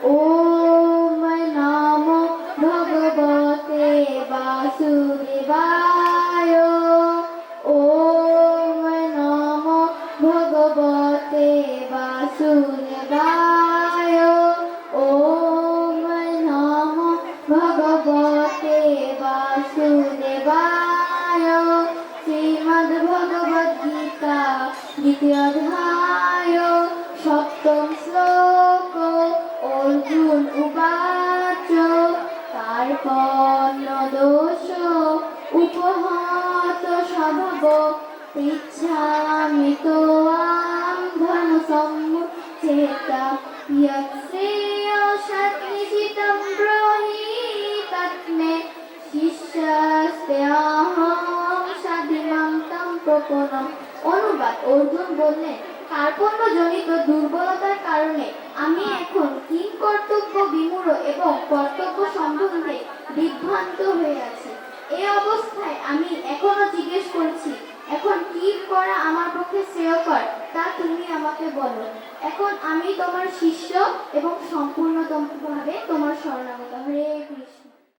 ওম নমো ভগবতে বাসুদেবায়। ওম নমো ভগবতে বাসুদেবায়। ওম নমো ভগবতে বাসুদেবায়। শ্রীমদ্ ভগবদ গীতা দ্বিতীয় অধ্যায় সপ্তম শ্লোক। অর্জুন উবাচ কার্পণ্য দোষ উপহত স্বভাব পৃচ্ছামি তোয়াং ধর্ম সম্মুচেতা ইয়ৎ শ্রেয়সাৎ নিশ্চিতং ব্রহি তন্মে শিষ্যস্তেহং সাধিমাং তং প্রপন্নম। অনুবাদ: অর্জুন বললেন, কার্পণ্যজনিত দুর্বলতার কারণে আমি এখন কিংকর্তব্য বিমূঢ় এবং কর্তব্য সম্বন্ধে বিভ্রান্ত হয়ে আছি। এই অবস্থায় আমি এখনো জিজ্ঞেস করছি, এখন কি করা আমার পক্ষে শ্রেয়কর তা তুমি আমাকে বলো। এখন আমি তোমার শিষ্য এবং সম্পূর্ণভাবে তোমার শরণাগত।